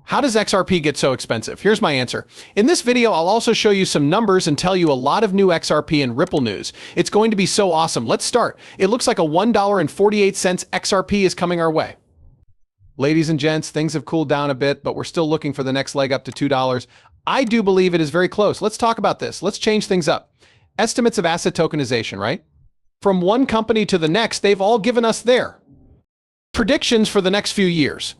How does XRP get so expensive? Here's my answer. In this video, I'll also show you some numbers and tell you a lot of new XRP and Ripple news. It's going to be so awesome. Let's start. It looks like a $1.48 XRP is coming our way. Ladies and gents, things have cooled down a bit, but we're still looking for the next leg up to $2. I do believe it is very close. Let's talk about this. Let's change things up. Estimates of asset tokenization, right? From one company to the next, they've all given us their predictions for the next few years.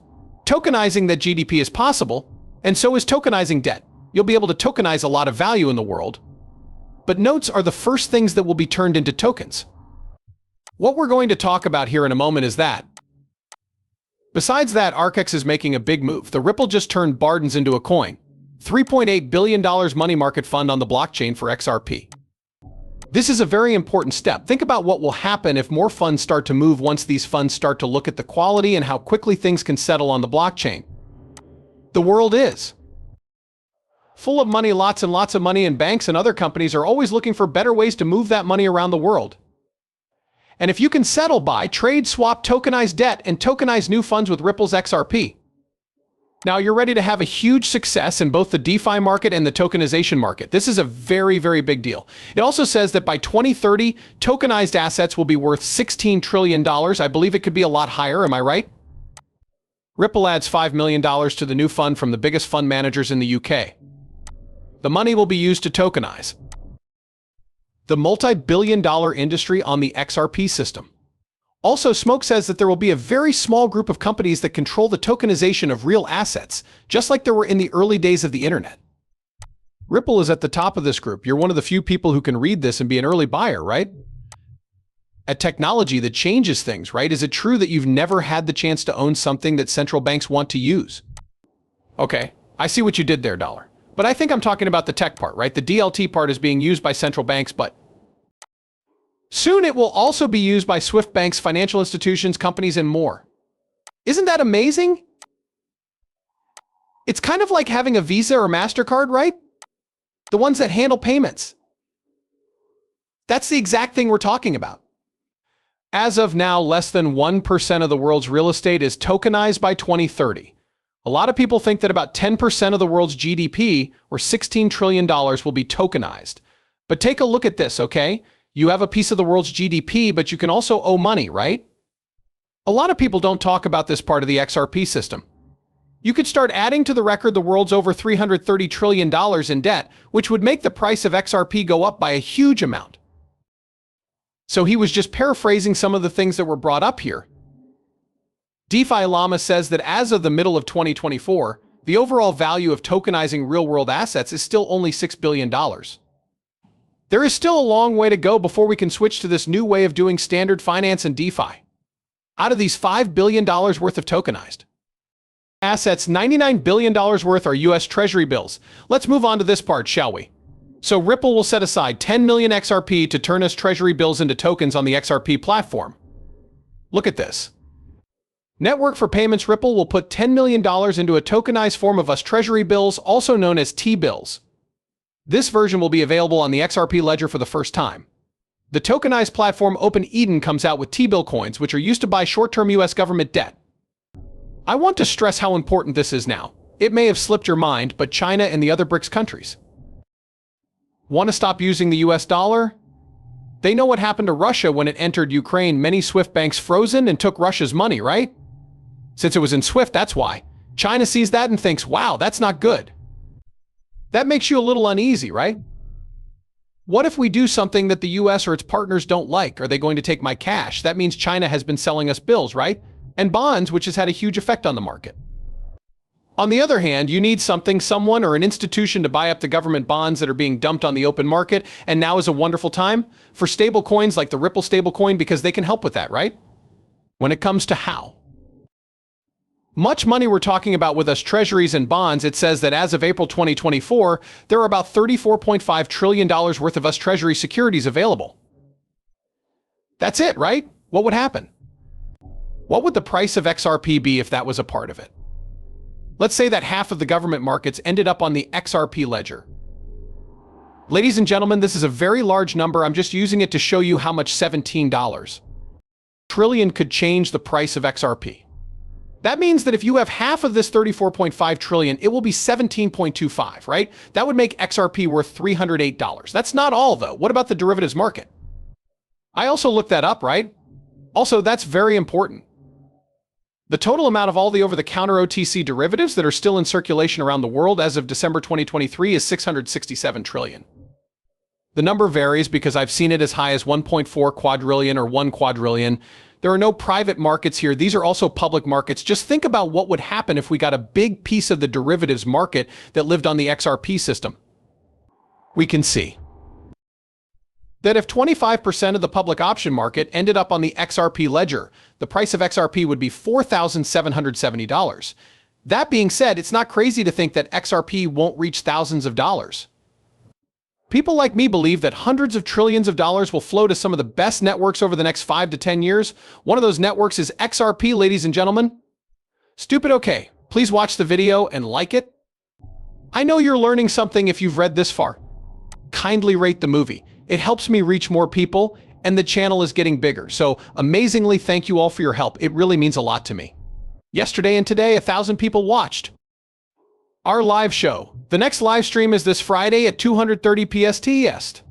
Tokenizing that GDP is possible, and so is tokenizing debt. You'll be able to tokenize a lot of value in the world. But notes are the first things that will be turned into tokens. What we're going to talk about here in a moment is that. Besides that, ARKX is making a big move. The Ripple just turned Bardens into a coin. $3.8 billion money market fund on the blockchain for XRP. This is a very important step. Think about what will happen if more funds start to move once these funds start to look at the quality and how quickly things can settle on the blockchain. The world is full of money, lots and lots of money, and banks and other companies are always looking for better ways to move that money around the world. And if you can settle, buy, trade, swap, tokenize debt, and tokenize new funds with Ripple's XRP, now you're ready to have a huge success in both the DeFi market and the tokenization market. This is a very, very big deal. It also says that by 2030, tokenized assets will be worth $16 trillion. I believe it could be a lot higher, am I right? Ripple adds $5 million to the new fund from the biggest fund managers in the UK. The money will be used to tokenize the multi-billion-dollar industry on the XRP system. Also, Smoke says that there will be a very small group of companies that control the tokenization of real assets, just like there were in the early days of the internet. Ripple is at the top of this group. You're one of the few people who can read this and be an early buyer, right? A technology that changes things, right? Is it true that you've never had the chance to own something that central banks want to use? Okay, I see what you did there, Dollar. But I think I'm talking about the tech part, right? The DLT part is being used by central banks, but soon it will also be used by Swift banks, financial institutions, companies, and more. Isn't that amazing? It's kind of like having a Visa or MasterCard, right? The ones that handle payments. That's the exact thing we're talking about. As of now, less than 1% of the world's real estate is tokenized by 2030. A lot of people think that about 10% of the world's GDP, or $16 trillion, will be tokenized. But take a look at this, okay? You have a piece of the world's GDP, but you can also owe money, right? A lot of people don't talk about this part of the XRP system. You could start adding to the record the world's over $330 trillion in debt, which would make the price of XRP go up by a huge amount. So he was just paraphrasing some of the things that were brought up here. DeFi Llama says that as of the middle of 2024, the overall value of tokenizing real-world assets is still only $6 billion. There is still a long way to go before we can switch to this new way of doing standard finance and DeFi. Out of these $5 billion worth of tokenized assets, $99 billion worth are US Treasury bills. Let's move on to this part, shall we? So Ripple will set aside 10 million XRP to turn us Treasury bills into tokens on the XRP platform. Look at this. Network for Payments Ripple will put $10 million into a tokenized form of US Treasury bills, also known as T-bills. This version will be available on the XRP ledger for the first time. The tokenized platform Open Eden comes out with T-bill coins, which are used to buy short-term US government debt. I want to stress how important this is now. It may have slipped your mind, but China and the other BRICS countries want to stop using the US dollar? They know what happened to Russia when it entered Ukraine. Many SWIFT banks frozen and took Russia's money, right? Since it was in SWIFT, that's why. China sees that and thinks, wow, that's not good. That makes you a little uneasy, right? What if we do something that the US or its partners don't like? Are they going to take my cash? That means China has been selling us bills, right? And bonds, which has had a huge effect on the market. On the other hand, you need something, someone, or an institution to buy up the government bonds that are being dumped on the open market, and now is a wonderful time for stable coins like the Ripple stablecoin because they can help with that, right? When it comes to how much money we're talking about with us treasuries and bonds, it says that as of April 2024, there are about $34.5 trillion worth of us treasury securities available. That's it, right? What would happen? What would the price of XRP be if that was a part of it? Let's say that half of the government markets ended up on the XRP ledger. Ladies and gentlemen, this is a very large number. I'm just using it to show you how much $17 trillion could change the price of XRP. That means that if you have half of this 34.5 trillion, it will be 17.25, right? That would make XRP worth $308. That's not all, though. What about the derivatives market? I also looked that up, right? Also, that's very important. The total amount of all the over-the-counter OTC derivatives that are still in circulation around the world as of December 2023 is 667 trillion. The number varies because I've seen it as high as 1.4 quadrillion or 1 quadrillion. There are no private markets here. These are also public markets. Just think about what would happen if we got a big piece of the derivatives market that lived on the XRP system. We can see that if 25% of the public option market ended up on the XRP ledger, the price of XRP would be $4,770. That being said, it's not crazy to think that XRP won't reach thousands of dollars. People like me believe that hundreds of trillions of dollars will flow to some of the best networks over the next 5 to 10 years. One of those networks is XRP, ladies and gentlemen. Stupid okay. Please watch the video and like it. I know you're learning something if you've read this far. Kindly rate the movie. It helps me reach more people, and the channel is getting bigger. So amazingly, thank you all for your help. It really means a lot to me. Yesterday and today, 1,000 people watched our live show. The next live stream is this Friday at 2:30 PST.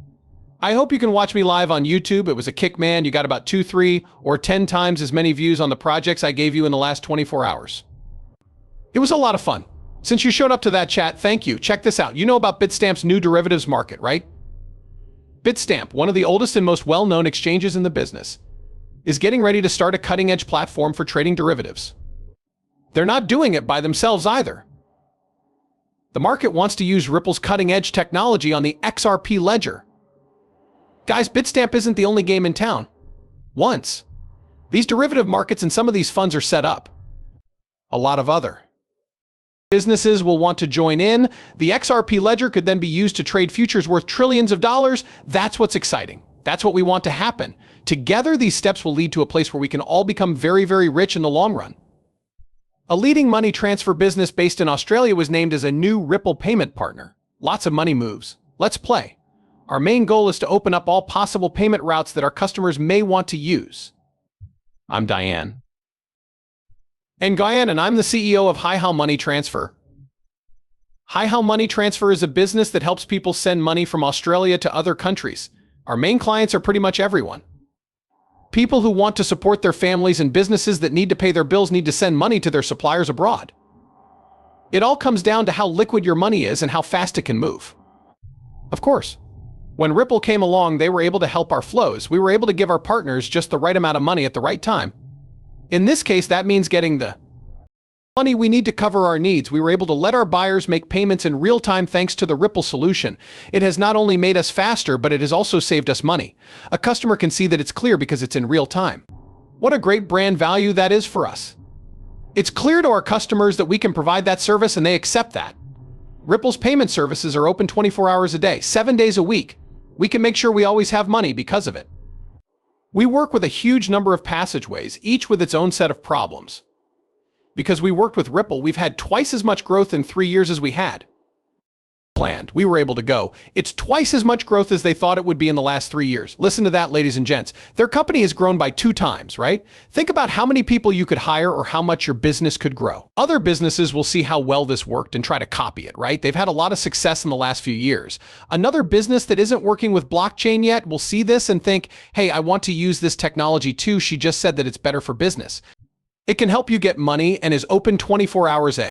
I hope you can watch me live on YouTube. It was a kick, man. You got about 2, 3, or 10 times as many views on the projects I gave you in the last 24 hours. It was a lot of fun. Since you showed up to that chat, thank you. Check this out. You know about Bitstamp's new derivatives market, right? Bitstamp, one of the oldest and most well-known exchanges in the business, is getting ready to start a cutting-edge platform for trading derivatives. They're not doing it by themselves either. The market wants to use Ripple's cutting-edge technology on the XRP ledger. Guys, Bitstamp isn't the only game in town. Once these derivative markets and some of these funds are set up, a lot of other businesses will want to join in. The XRP ledger could then be used to trade futures worth trillions of dollars. That's what's exciting. That's what we want to happen. Together, these steps will lead to a place where we can all become very, very rich in the long run. A leading money transfer business based in Australia was named as a new Ripple payment partner. Lots of money moves. Let's play. Our main goal is to open up all possible payment routes that our customers may want to use. I'm Diane. And I'm the CEO of Hi How Money Transfer. Hi How Money Transfer is a business that helps people send money from Australia to other countries. Our main clients are pretty much everyone. People who want to support their families and businesses that need to pay their bills need to send money to their suppliers abroad. It all comes down to how liquid your money is and how fast it can move. Of course, when Ripple came along, they were able to help our flows. We were able to give our partners just the right amount of money at the right time. In this case, that means getting the money we need to cover our needs. We were able to let our buyers make payments in real time thanks to the Ripple solution. It has not only made us faster, but it has also saved us money. A customer can see that it's clear because it's in real time. What a great brand value that is for us. It's clear to our customers that we can provide that service and they accept that. Ripple's payment services are open 24 hours a day, 7 days a week. We can make sure we always have money because of it. We work with a huge number of passageways, each with its own set of problems. Because we worked with Ripple, we've had twice as much growth in 3 years as we had planned. We were able to go. It's twice as much growth as they thought it would be in the last 3 years. Listen to that, ladies and gents. Their company has grown by 2 times, right? Think about how many people you could hire or how much your business could grow. Other businesses will see how well this worked and try to copy it, right? They've had a lot of success in the last few years. Another business that isn't working with blockchain yet will see this and think, hey, I want to use this technology too. She just said that it's better for business. It can help you get money and is open 24 hours a day.